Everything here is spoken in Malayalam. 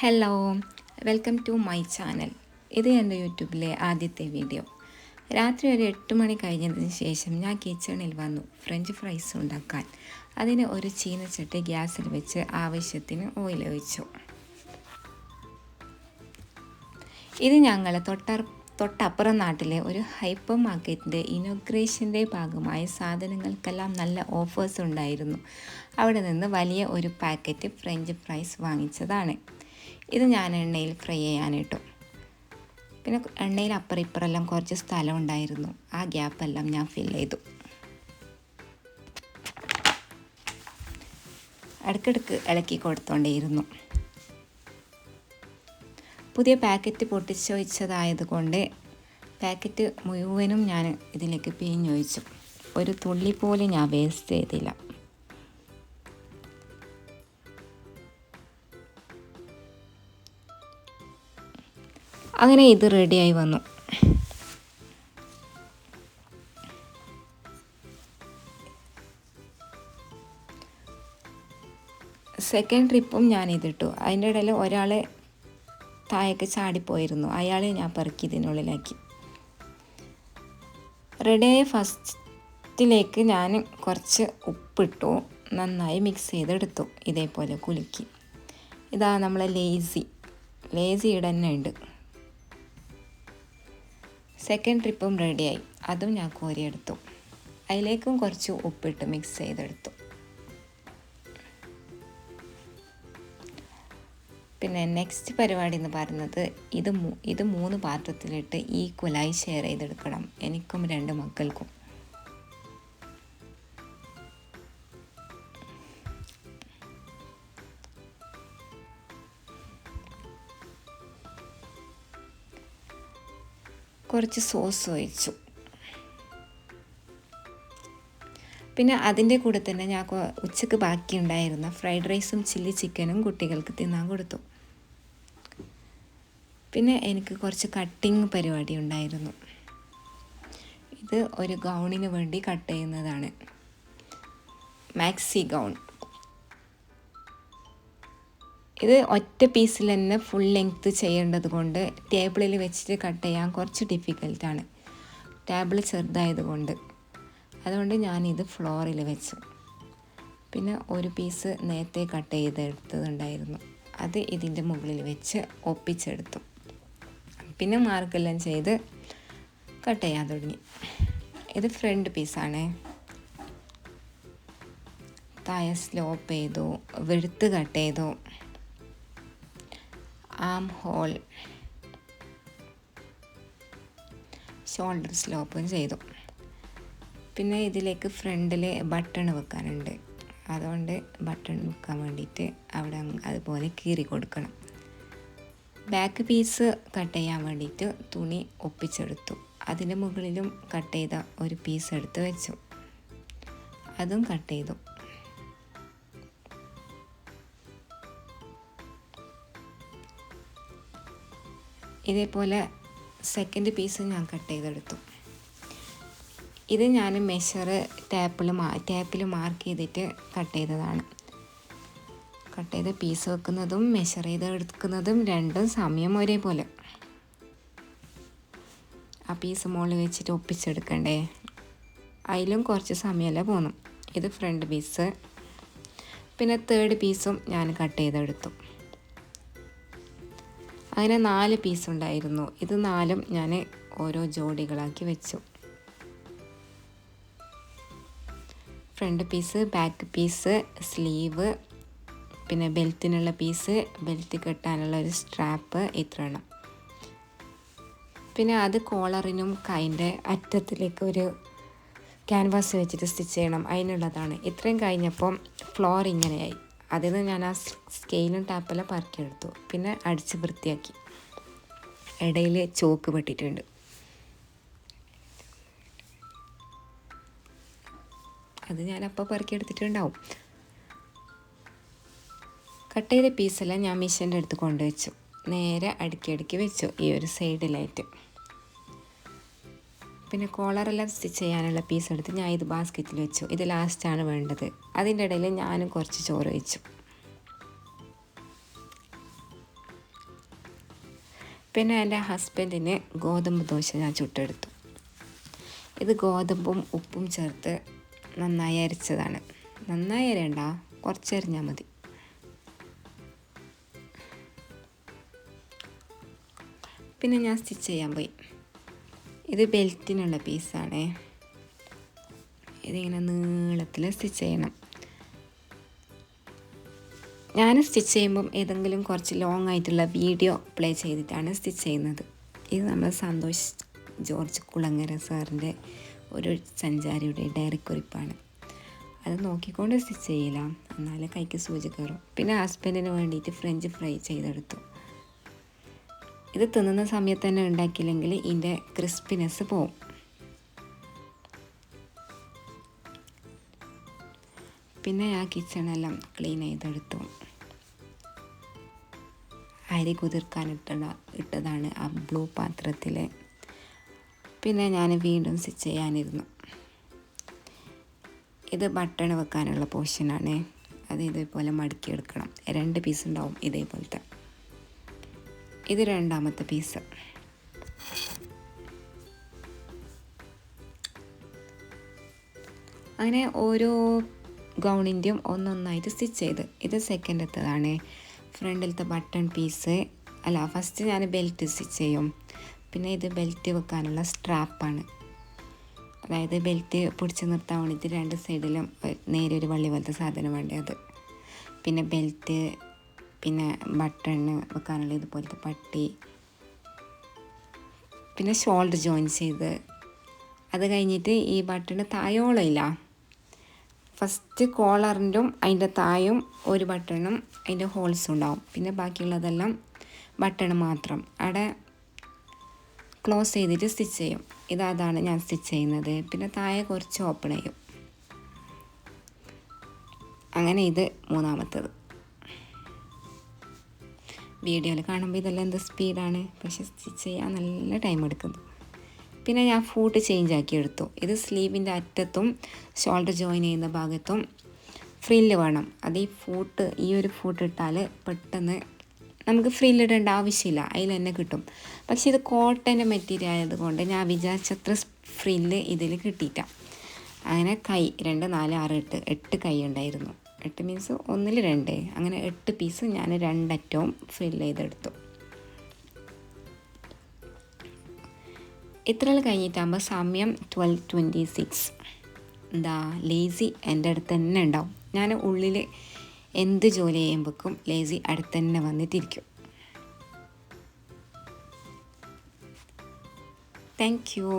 Hello, welcome to my channel. ഇത് എൻ്റെ യൂട്യൂബിലെ ആദ്യത്തെ വീഡിയോ. രാത്രി ഒരു 8 മണി കഴിഞ്ഞതിന് ശേഷം ഞാൻ കിച്ചണിൽ വന്നു ഫ്രഞ്ച് ഫ്രൈസ് ഉണ്ടാക്കാൻ. അതിന് ഒരു ചീനച്ചട്ടി ഗ്യാസിൽ വെച്ച് ആവശ്യത്തിന് ഓയിൽ ഒഴിച്ചു. ഇത് ഞങ്ങളെ തൊട്ടപ്പുറം നാട്ടിലെ ഒരു ഹൈപ്പർ മാർക്കറ്റിൻ്റെ ഇനോഗ്രേഷൻ്റെ ഭാഗമായി സാധനങ്ങൾക്കെല്ലാം നല്ല ഓഫേഴ്സ് ഉണ്ടായിരുന്നു. അവിടെ നിന്ന് വലിയ ഒരു പാക്കറ്റ് ഫ്രഞ്ച് ഫ്രൈസ് വാങ്ങിച്ചതാണ്. ഇത് ഞാൻ എണ്ണയിൽ ഫ്രൈ ചെയ്യാനിട്ടു. പിന്നെ എണ്ണയിൽ അപ്പുറം ഇപ്പുറമെല്ലാം കുറച്ച് സ്ഥലം ഉണ്ടായിരുന്നു. ആ ഗ്യാപ്പെല്ലാം ഞാൻ ഫില്ല് ചെയ്തു. ഇടയ്ക്കിടയ്ക്ക് ഇളക്കി കൊടുത്തോണ്ടേയിരുന്നു. പുതിയ പാക്കറ്റ് പൊട്ടിച്ചൊഴിച്ചതായതുകൊണ്ട് പാക്കറ്റ് മുഴുവനും ഞാൻ ഇതിലേക്ക് പിഴിഞ്ഞൊഴിച്ചു. ഒരു തുള്ളി പോലും ഞാൻ വേസ്റ്റ് ചെയ്തില്ല. അങ്ങനെ ഇത് റെഡിയായി വന്നു. സെക്കൻഡ് ട്രിപ്പും ഞാനിതിട്ടു. അതിൻ്റെ ഇടയിൽ ഒരാൾ താഴേക്ക് ചാടിപ്പോയിരുന്നു. അയാളെ ഞാൻ പെറുക്കി ഇതിനുള്ളിലാക്കി. റെഡിയായ ഫസ്റ്റിലേക്ക് ഞാൻ കുറച്ച് ഉപ്പിട്ടു. നന്നായി മിക്സ് ചെയ്തെടുത്തു. ഇതേപോലെ കുലുക്കി. ഇതാ നമ്മളെ ലേസിയുടെ തന്നെ ഉണ്ട്. സെക്കൻഡ് ട്രിപ്പും റെഡിയായി. അതും ഞാൻ കോരിയെടുത്തു. അതിലേക്കും കുറച്ച് ഉപ്പിട്ട് മിക്സ് ചെയ്തെടുത്തു. പിന്നെ നെക്സ്റ്റ് പരിപാടി എന്ന് പറയുന്നത് ഇത് 3 പാത്രത്തിലിട്ട് ഈക്വലായി ഷെയർ ചെയ്തെടുക്കണം. എനിക്കും 2 മക്കൾക്കും. കുറച്ച് സോസ് ഒഴിച്ചു. പിന്നെ അതിൻ്റെ കൂടെ തന്നെ ഞാൻ ഉച്ചക്ക് ബാക്കിയുണ്ടായിരുന്ന ഫ്രൈഡ് റൈസും ചില്ലി ചിക്കനും കുട്ടികൾക്ക് തിന്നാൻ കൊടുത്തു. പിന്നെ എനിക്ക് കുറച്ച് കട്ടിങ് പരിപാടി ഉണ്ടായിരുന്നു. ഇത് ഒരു ഗൗണിന് വേണ്ടി കട്ട് ചെയ്യുന്നതാണ്. Maxi gown. ഇത് ഒറ്റ പീസിൽ തന്നെ ഫുൾ ലെങ്ത്ത് ചെയ്യേണ്ടത് കൊണ്ട് ടേബിളിൽ വെച്ചിട്ട് കട്ട് ചെയ്യാൻ കുറച്ച് ഡിഫിക്കൽട്ടാണ്. ടേബിൾ ചെറുതായതുകൊണ്ട്. അതുകൊണ്ട് ഞാനിത് ഫ്ലോറിൽ വെച്ചു. പിന്നെ ഒരു പീസ് നേരത്തെ കട്ട് ചെയ്തെടുത്തതുണ്ടായിരുന്നു. അത് ഇതിൻ്റെ മുകളിൽ വെച്ച് ഒപ്പിച്ചെടുത്തു. പിന്നെ മാർക്കെല്ലാം ചെയ്ത് കട്ട് ചെയ്യാൻ തുടങ്ങി. ഇത് ഫ്രണ്ട് പീസാണ്. താഴെ സ്ലോപ്പ് ചെയ്തു, വെടുത്ത് കട്ട് ചെയ്തു. ആം ഹോൾ, ഷോൾഡർ സ്ലോപ്പും ചെയ്തു. പിന്നെ ഇതിലേക്ക് ഫ്രണ്ടിൽ ബട്ടൺ വെക്കാനുണ്ട്. അതുകൊണ്ട് ബട്ടൺ വെക്കാൻ വേണ്ടിയിട്ട് അവിടെ അതുപോലെ കീറി കൊടുക്കണം. ബാക്ക് പീസ് കട്ട് ചെയ്യാൻ വേണ്ടിയിട്ട് തുണി ഒപ്പിച്ചെടുത്തു. അതിൻ്റെ മുകളിലും കട്ട് ചെയ്ത ഒരു പീസ് എടുത്ത് വെച്ചു. അതും കട്ട് ചെയ്തു. ഇതേപോലെ സെക്കൻഡ് പീസ് ഞാൻ കട്ട് ചെയ്തെടുത്തു. ഇത് ഞാൻ മെഷർ ടാപ്പിൽ മാർക്ക് ചെയ്തിട്ട് കട്ട് ചെയ്തതാണ്. കട്ട് ചെയ്ത പീസ് വെക്കുന്നതും മെഷർ ചെയ്ത് എടുക്കുന്നതും രണ്ടും സമയം ഒരേപോലെ. ആ പീസ് മുകളിൽ വെച്ചിട്ട് ഒപ്പിച്ചെടുക്കണ്ടേ. അതിലും കുറച്ച് സമയമല്ലേ പോന്നു. ഇത് ഫ്രണ്ട് പീസ്. പിന്നെ തേർഡ് പീസും ഞാൻ കട്ട് ചെയ്തെടുത്തു. അങ്ങനെ 4 പീസ് ഉണ്ടായിരുന്നു. ഇത് 4ഉം ഞാൻ ഓരോ ജോഡികളാക്കി വെച്ചു. Front piece, back piece, sleeve, പിന്നെ ബെൽറ്റിനുള്ള പീസ്, ബെൽറ്റ് കെട്ടാനുള്ള ഒരു സ്ട്രാപ്പ്, ഇത്ര എണ്ണം. പിന്നെ അത് കോളറിനും കൈൻ്റെ അറ്റത്തിലേക്ക് ഒരു ക്യാൻവാസ് വെച്ചിട്ട് സ്റ്റിച്ച് ചെയ്യണം. അതിനുള്ളതാണ്. ഇത്രയും കഴിഞ്ഞപ്പം ഫ്ലോർ ഇങ്ങനെയായി. അതിൽ നിന്ന് ഞാൻ ആ സ്കെയിലും ടാപ്പെല്ലാം പറക്കിയെടുത്തു. പിന്നെ അടിച്ച് വൃത്തിയാക്കി. ഇടയിൽ ചോക്ക് പെട്ടിട്ടുണ്ട്. അത് ഞാനപ്പോൾ പറക്കിയെടുത്തിട്ടുണ്ടാവും. കട്ട് ചെയ്ത പീസെല്ലാം ഞാൻ മെഷീൻ്റെ അടുത്ത് കൊണ്ടുവച്ചു. നേരെ അടുക്കി വെച്ചു ഈ ഒരു സൈഡിലായിട്ട്. പിന്നെ കോളറെല്ലാം സ്റ്റിച്ച് ചെയ്യാനുള്ള പീസ് എടുത്ത് ഞാൻ ഇത് ബാസ്ക്കറ്റിൽ വെച്ചു. ഇത് ലാസ്റ്റാണ് വേണ്ടത്. അതിൻ്റെ ഇടയിൽ ഞാനും കുറച്ച് ചോറ് വെച്ചു. പിന്നെ എൻ്റെ ഹസ്ബൻഡിന് ഗോതമ്പ് ദോശ ഞാൻ ചുട്ടെടുത്തു. ഇത് ഗോതമ്പും ഉപ്പും ചേർത്ത് നന്നായി അരച്ചതാണ്. നന്നായി അരയണ്ട, കുറച്ചരിഞ്ഞാൽ മതി. പിന്നെ ഞാൻ സ്റ്റിച്ച് ചെയ്യാൻ പോയി. ഇത് ബെൽറ്റിനുള്ള പീസാണേ. ഇതിങ്ങനെ നീളത്തിൽ സ്റ്റിച്ച് ചെയ്യണം. ഞാൻ സ്റ്റിച്ച് ചെയ്യുമ്പം ഏതെങ്കിലും കുറച്ച് ലോങ് ആയിട്ടുള്ള വീഡിയോ പ്ലേ ചെയ്തിട്ടാണ് സ്റ്റിച്ച് ചെയ്യുന്നത്. ഇത് നമ്മൾ സന്തോഷ് ജോർജ് കുളങ്ങര സാറിൻ്റെ ഒരു സഞ്ചാരിയുടെ ഡയറി കുറിപ്പാണ്. അത് നോക്കിക്കൊണ്ട് സ്റ്റിച്ച് ചെയ്യില്ല, എന്നാലേ കൈക്ക് സൂചി കയറും. പിന്നെ ഹസ്ബൻഡിന് വേണ്ടിയിട്ട് ഫ്രഞ്ച് ഫ്രൈ ചെയ്തെടുത്തു. ഇത് തിന്നുന്ന സമയത്ത് തന്നെ ഉണ്ടാക്കിയില്ലെങ്കിൽ ഇതിൻ്റെ ക്രിസ്പിനെസ് പോവും. പിന്നെ ആ കിച്ചണെല്ലാം ക്ലീൻ ചെയ്തെടുത്തു. അരി കുതിർക്കാൻ ഇട്ടതാണ് ആ ബ്ലൂ പാത്രത്തിൽ. പിന്നെ ഞാൻ വീണ്ടും സ്റ്റിച്ച് ചെയ്യാനിരുന്നു. ഇത് ബട്ടൺ വെക്കാനുള്ള പോർഷനാണ്. അത് ഇതേപോലെ മടക്കിയെടുക്കണം. 2 പീസ് ഉണ്ടാവും ഇതേപോലത്തെ. ഇത് രണ്ടാമത്തെ പീസ്. അങ്ങനെ ഓരോ ഗൗണിൻ്റെയും ഒന്നൊന്നായിട്ട് സ്റ്റിച്ച് ചെയ്ത്. ഇത് സെക്കൻഡത്തതാണ്. ഫ്രണ്ടിലത്തെ ബട്ടൺ പീസ് അല്ല, ഫസ്റ്റ് ഞാൻ ബെൽറ്റ് സ്റ്റിച്ച് ചെയ്യും. പിന്നെ ഇത് ബെൽറ്റ് വെക്കാനുള്ള സ്ട്രാപ്പാണ്. അതായത് ബെൽറ്റ് പിടിച്ച് നിർത്താൻ വേണ്ടിയിട്ട് 2 സൈഡിലും നേരെ ഒരു വള്ളി പോലത്തെ സാധനം വേണ്ടത്. പിന്നെ ബെൽറ്റ്, പിന്നെ ബട്ടൺ വെക്കാനുള്ള ഇതുപോലത്തെ പട്ടി, പിന്നെ ഷോൾഡർ ജോയിൻ ചെയ്ത്. അത് കഴിഞ്ഞിട്ട് ഈ ബട്ടൺ തായോളമില്ല, ഫസ്റ്റ് കോളറിൻ്റെ അതിൻ്റെ തായും ഒരു ബട്ടണും അതിൻ്റെ ഹോൾസും ഉണ്ടാവും. പിന്നെ ബാക്കിയുള്ളതെല്ലാം ബട്ടൺ മാത്രം അവിടെ ക്ലോസ് ചെയ്തിട്ട് സ്റ്റിച്ച് ചെയ്യും. അതാണ് ഞാൻ സ്റ്റിച്ച് ചെയ്യുന്നത്. പിന്നെ താഴെ കുറച്ച് ഓപ്പൺ ചെയ്യും. അങ്ങനെ ഇത് മൂന്നാമത്തത്. വീഡിയോയിൽ കാണുമ്പോൾ ഇതെല്ലാം എന്ത് സ്പീഡാണ്, പക്ഷെ സ്റ്റിച്ച് ചെയ്യാൻ നല്ല ടൈം എടുക്കുന്നു. പിന്നെ ഞാൻ ഫൂട്ട് ചേഞ്ച് ആക്കി എടുത്തു. ഇത് സ്ലീവിൻ്റെ അറ്റത്തും ഷോൾഡർ ജോയിൻ ചെയ്യുന്ന ഭാഗത്തും ഫ്രില്ല് വേണം. അത് ഈ ഒരു ഫൂട്ട് ഇട്ടാൽ പെട്ടെന്ന് നമുക്ക് ഫ്രില്ലിടേണ്ട ആവശ്യമില്ല, അതിൽ തന്നെ കിട്ടും. പക്ഷേ ഇത് കോട്ടൻ്റെ മെറ്റീരിയൽ ആയതുകൊണ്ട് ഞാൻ വിചാരിച്ചത്ര ഫ്രില്ല് ഇതിൽ കിട്ടിയിട്ട. അങ്ങനെ കൈ 2, 4, 6, 8 കൈ ഉണ്ടായിരുന്നു. 8 മീൻസ് 1 2, അങ്ങനെ 8 പീസ് ഞാൻ 2 അറ്റവും ഫ്രില്ല് ചെയ്തെടുത്തു. ഇത്രയും കഴിഞ്ഞിട്ടാകുമ്പോൾ സമയം 12:26. എന്താ ലേസി എൻ്റെ അടുത്ത് തന്നെ ഉണ്ടാവും. ഞാൻ ഉള്ളിൽ എന്ത് ജോലി ചെയ്യുമ്പോഴേക്കും ലേസി അടുത്ത് തന്നെ വന്നിട്ടിരിക്കും. Thank you.